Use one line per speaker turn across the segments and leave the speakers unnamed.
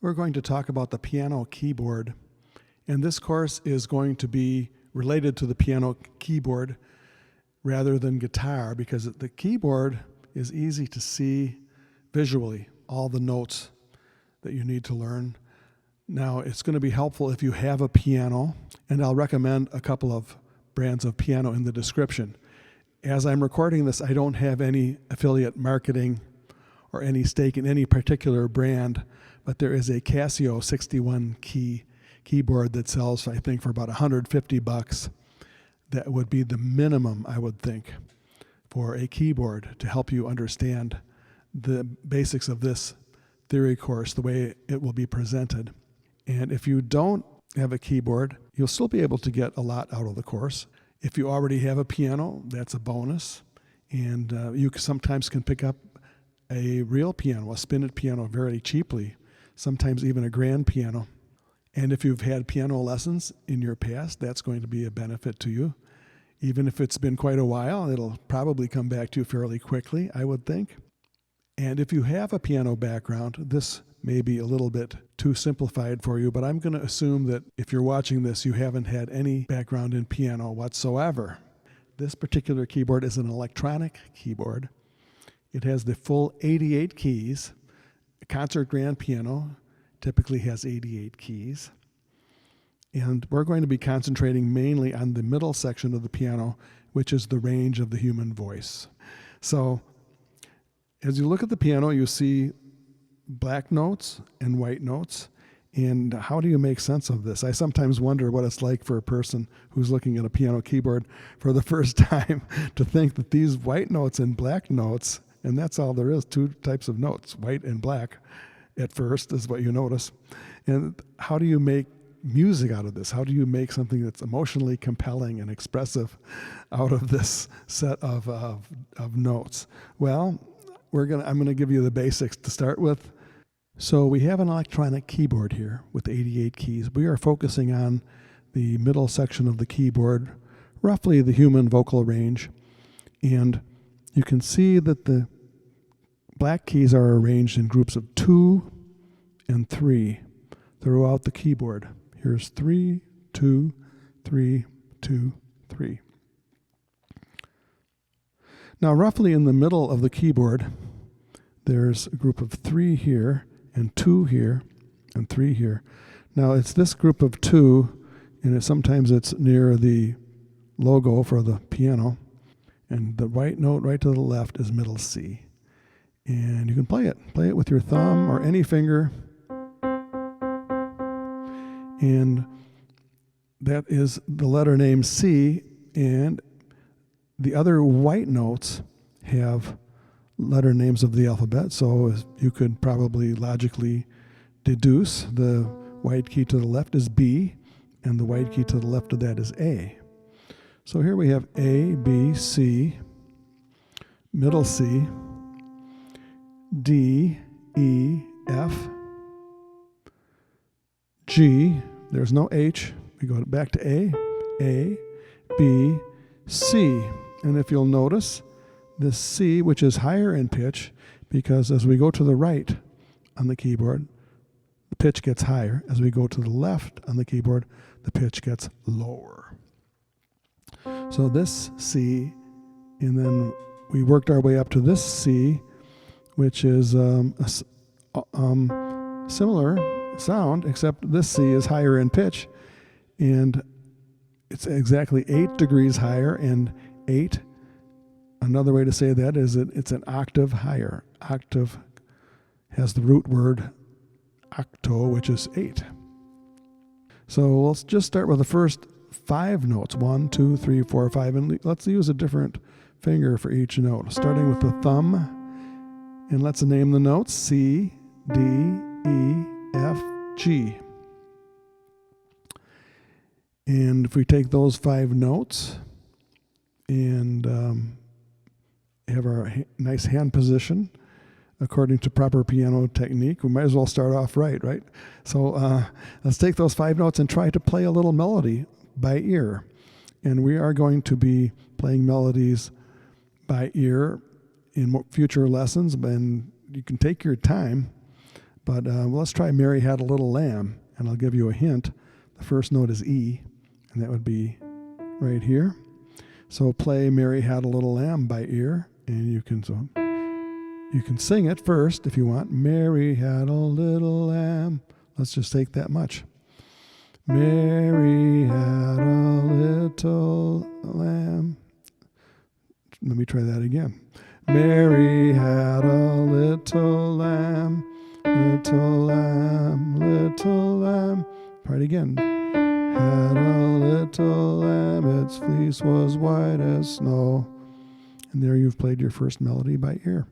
We're going to talk about the piano keyboard, and this course is going to be related to the piano keyboard rather than guitar, because the keyboard is easy to see visually, all the notes that you need to learn. Now, it's going to be helpful if you have a piano, and I'll recommend a couple of brands of piano in the description. As I'm recording this, I don't have any affiliate marketing or any stake in any particular brand, but there is a Casio 61 key keyboard that sells, I think, for about $150. That would be the minimum, I would think, for a keyboard to help you understand the basics of this theory course, the way it will be presented. And if you don't have a keyboard, you'll still be able to get a lot out of the course. If you already have a piano, that's a bonus. And you sometimes can pick up a real piano, a spinet piano, very cheaply, sometimes even a grand piano. And if you've had piano lessons in your past, that's going to be a benefit to you. Even if it's been quite a while, it'll probably come back to you fairly quickly, I would think. And if you have a piano background, this may be a little bit too simplified for you, but I'm going to assume that if you're watching this, you haven't had any background in piano whatsoever. This particular keyboard is an electronic keyboard. It has the full 88 keys. A concert grand piano typically has 88 keys. And we're going to be concentrating mainly on the middle section of the piano, which is the range of the human voice. So as you look at the piano, you see black notes and white notes. And how do you make sense of this? I sometimes wonder what it's like for a person who's looking at a piano keyboard for the first time to think that these white notes and black notes, and that's all there is, two types of notes, white and black at first is what you notice. And how do you make music out of this? How do you make something that's emotionally compelling and expressive out of this set of notes? Well, I'm going to give you the basics to start with. So we have an electronic keyboard here with 88 keys. We are focusing on the middle section of the keyboard, roughly the human vocal range. And you can see that the black keys are arranged in groups of 2 and 3 throughout the keyboard. Here's 3, 2, 3, 2, 3. Now, roughly in the middle of the keyboard, there's a group of 3 here, and 2 here, and 3 here. Now, it's this group of 2, and sometimes it's near the logo for the piano, and the white note right to the left is middle C. And you can play it. Play it with your thumb or any finger. And that is the letter name C, and the other white notes have letter names of the alphabet, so you could probably logically deduce the white key to the left is B, and the white key to the left of that is A. So here we have A, B, C, middle C, D, E, F, G, there's no H, we go back to A, B, C, and if you'll notice, this C, which is higher in pitch, because as we go to the right on the keyboard, the pitch gets higher. As we go to the left on the keyboard, the pitch gets lower. So this C, and then we worked our way up to this C, which is a similar sound, except this C is higher in pitch, and it's exactly 8 degrees higher, and 8, another way to say that is that it's an octave higher. Octave has the root word octo, which is 8. So let's just start with the first 5 notes, 1, 2, 3, 4, 5, and let's use a different finger for each note, starting with the thumb, and let's name the notes C, D, E, F, G. And if we take those 5 notes and have our nice hand position according to proper piano technique, we might as well start off right? So let's take those 5 notes and try to play a little melody by ear. And we are going to be playing melodies by ear in future lessons, and you can take your time, But let's try Mary Had a Little Lamb, and I'll give you a hint. The first note is E, and that would be right here. So play Mary Had a Little Lamb by ear, and you can sing it first if you want. Mary had a little lamb. Let's just take that much. Mary had a little lamb. Let me try that again. Mary had a little lamb, little lamb, little lamb. Try it again. Had a little lamb, its fleece was white as snow. And there you've played your first melody by ear.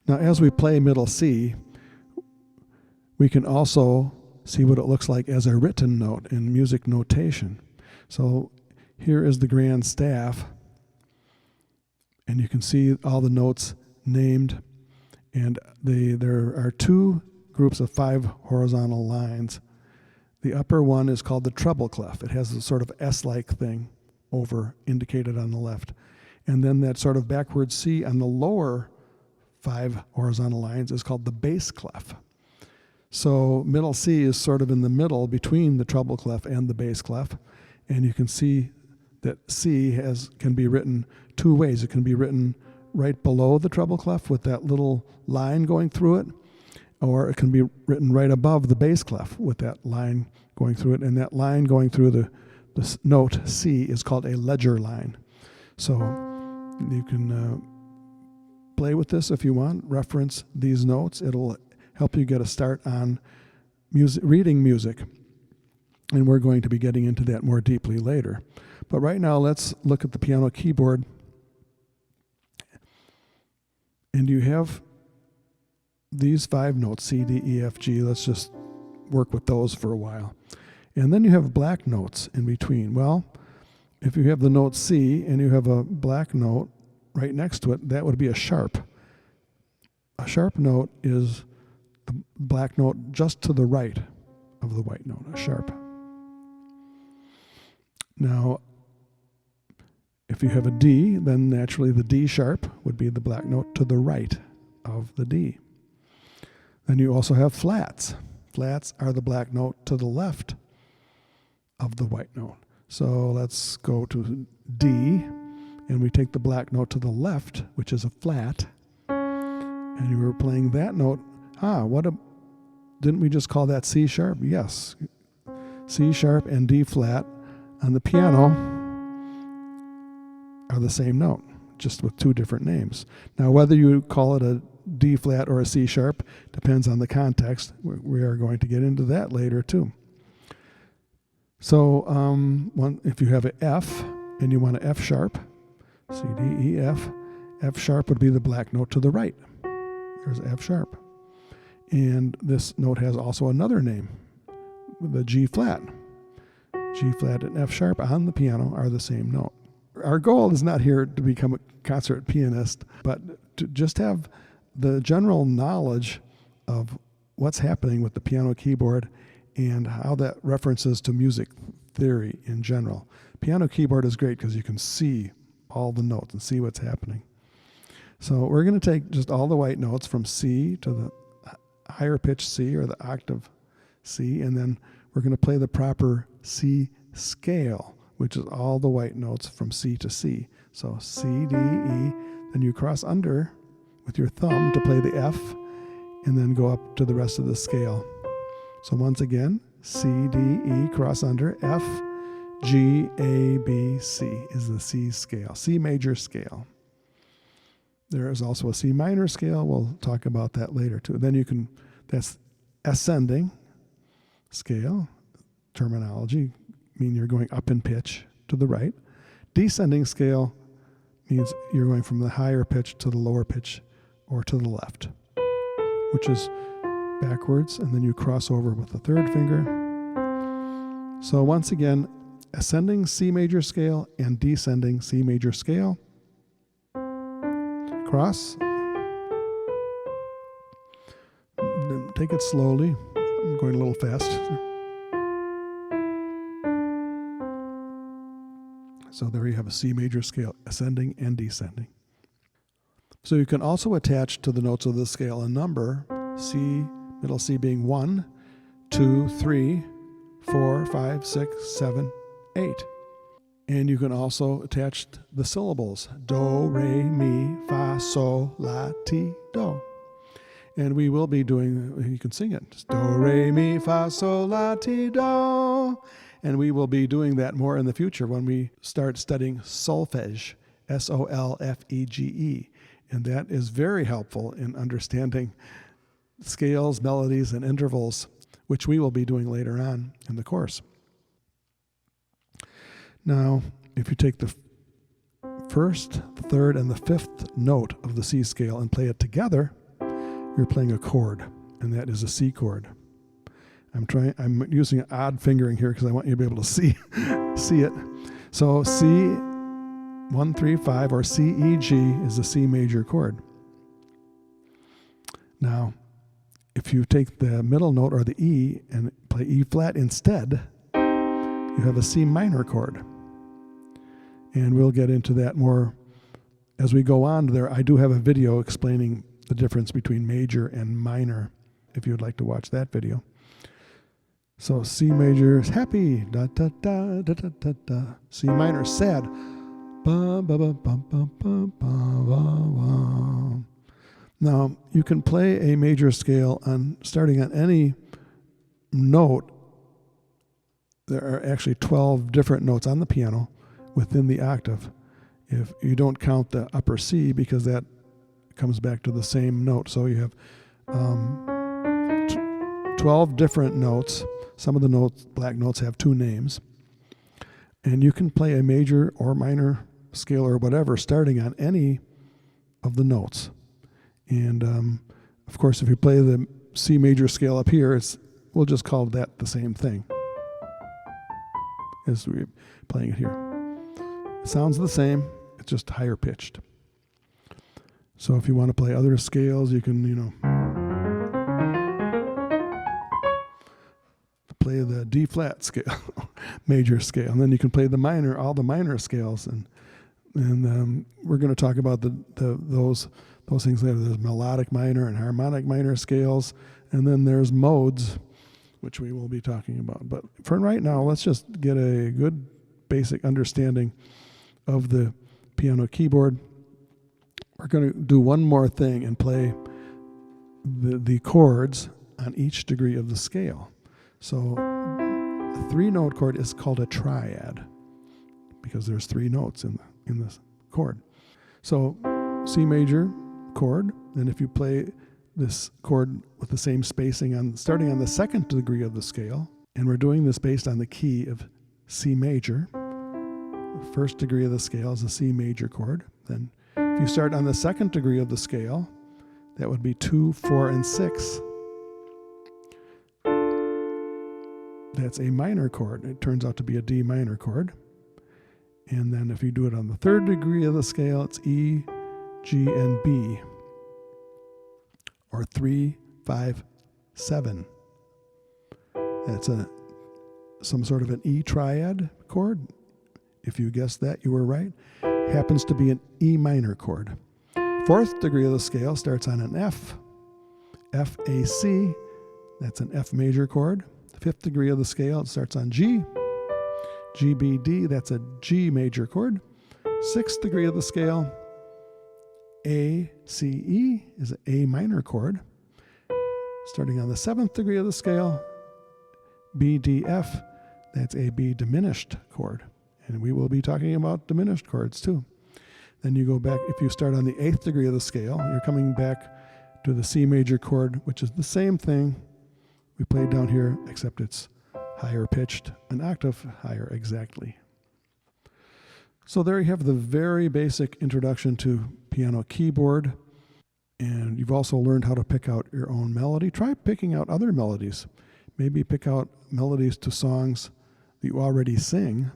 Now, as we play middle C, we can also see what it looks like as a written note in music notation. So here is the grand staff, and you can see all the notes named, and there are two groups of 5 horizontal lines. The upper one is called the treble clef. It has a sort of S-like thing over indicated on the left. And then that sort of backward C on the lower 5 horizontal lines is called the bass clef. So middle C is sort of in the middle between the treble clef and the bass clef, and you can see that C can be written 2 ways. It can be written right below the treble clef with that little line going through it, or it can be written right above the bass clef with that line going through it, and that line going through the note C is called a ledger line. So you can play with this if you want, reference these notes. It'll help you get a start on reading music. And we're going to be getting into that more deeply later. But right now, let's look at the piano keyboard. And you have these 5 notes, C, D, E, F, G. Let's just work with those for a while. And then you have black notes in between. Well, if you have the note C and you have a black note right next to it, that would be a sharp. A sharp note is the black note just to the right of the white note, a sharp. Now, if you have a D, then naturally the D sharp would be the black note to the right of the D. Then you also have flats. Flats are the black note to the left of the white note. So let's go to D, and we take the black note to the left, which is a flat, and you were playing that note. Didn't we just call that C sharp? Yes. C sharp and D flat on the piano are the same note, just with 2 different names. Now, whether you call it a D flat or a C sharp depends on the context. We are going to get into that later too. So if you have an F and you want an F sharp, C, D, E, F, F sharp would be the black note to the right. There's F sharp. And this note has also another name, the G flat. G flat and F sharp on the piano are the same note. Our goal is not here to become a concert pianist, but to just have the general knowledge of what's happening with the piano keyboard and how that references to music theory in general. Piano keyboard is great because you can see all the notes and see what's happening. So we're going to take just all the white notes from C to the higher pitch C or the octave C, and then we're going to play the proper C scale, which is all the white notes from C to C. So C, D, E, then you cross under with your thumb to play the F, and then go up to the rest of the scale. So once again, C, D, E, cross under, F, G, A, B, C is the C scale, C major scale. There is also a C minor scale. We'll talk about that later too. Then that's ascending scale terminology, mean you're going up in pitch to the right. Descending scale means you're going from the higher pitch to the lower pitch or to the left, which is backwards, and then you cross over with the 3rd finger. So once again, ascending C major scale and descending C major scale. Cross. Then take it slowly. I'm going a little fast. So there you have a C major scale, ascending and descending. So you can also attach to the notes of the scale a number, C, middle C being 1, 2, 3, 4, 5, 6, 7, 8. And you can also attach the syllables, do, re, mi, fa, sol, la, ti, do. And we will be doing, you can sing it, do, re, mi, fa, sol, la, ti, do. And we will be doing that more in the future when we start studying solfege, S-O-L-F-E-G-E. And that is very helpful in understanding scales, melodies, and intervals, which we will be doing later on in the course. Now, if you take the first, the third, and the fifth note of the C scale and play it together, you're playing a chord, and that is a C chord. I'm using an odd fingering here because I want you to be able to see it. So C 1, 3, 5, or C, E, G is a C major chord. Now, if you take the middle note or the E and play E flat instead, you have a C minor chord. And we'll get into that more as we go on there. I do have a video explaining the difference between major and minor, if you would like to watch that video. So C major is happy, da da da da da da da. C minor is sad, ba ba ba ba ba ba ba ba. Now you can play a major scale starting on any note. There are actually 12 different notes on the piano within the octave. If you don't count the upper C, because that comes back to the same note. So you have 12 different notes. Some of the notes, black notes, have 2 names. And you can play a major or minor scale or whatever starting on any of the notes. And of course, if you play the C major scale up here, we'll just call that the same thing as we're playing it here. It sounds the same, it's just higher pitched. So if you want to play other scales, you can, play the D flat scale, major scale, and then you can play all the minor scales, and we're going to talk about those things later. There's melodic minor and harmonic minor scales, and then there's modes, which we will be talking about. But for right now, let's just get a good basic understanding of the piano keyboard. We're going to do one more thing and play the chords on each degree of the scale. So a 3-note chord is called a triad because there's 3 notes in this chord. So C major chord, and if you play this chord with the same spacing starting on the 2nd degree of the scale, and we're doing this based on the key of C major. The 1st degree of the scale is a C major chord. Then if you start on the 2nd degree of the scale, that would be 2, 4, and 6. That's a minor chord. It turns out to be a D minor chord. And then if you do it on the 3rd degree of the scale, it's E, G, and B. Or 3, 5, 7. That's some sort of an E triad chord. If you guessed that, you were right. Happens to be an E minor chord. 4th degree of the scale starts on an F. F, A, C. That's an F major chord. 5th degree of the scale, it starts on G. G, B, D, that's a G major chord. 6th degree of the scale, A, C, E is an A minor chord. Starting on the 7th degree of the scale, B, D, F, that's a B diminished chord. And we will be talking about diminished chords too. Then you go back, if you start on the 8th degree of the scale, you're coming back to the C major chord, which is the same thing we played down here, except it's higher pitched, an octave higher exactly. So there you have the very basic introduction to piano keyboard, and you've also learned how to pick out your own melody. Try picking out other melodies. Maybe pick out melodies to songs that you already sing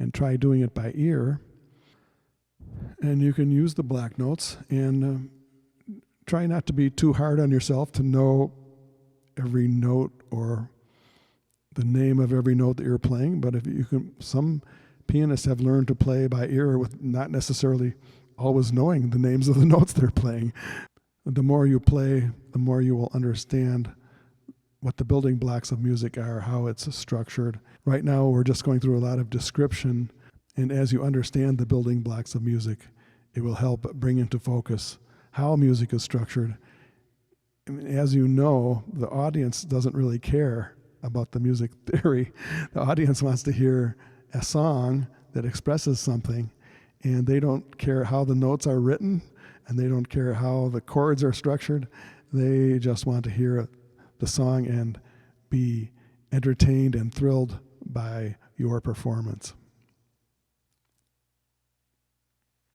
and try doing it by ear. And you can use the black notes and try not to be too hard on yourself to know every note or the name of every note that you're playing. But if you can, some pianists have learned to play by ear with not necessarily always knowing the names of the notes they're playing. The more you play, the more you will understand what the building blocks of music are, how it's structured. Right now, we're just going through a lot of description, and as you understand the building blocks of music, it will help bring into focus how music is structured. As you know, the audience doesn't really care about the music theory. The audience wants to hear a song that expresses something, and they don't care how the notes are written, and they don't care how the chords are structured. They just want to hear the song and be entertained and thrilled by your performance.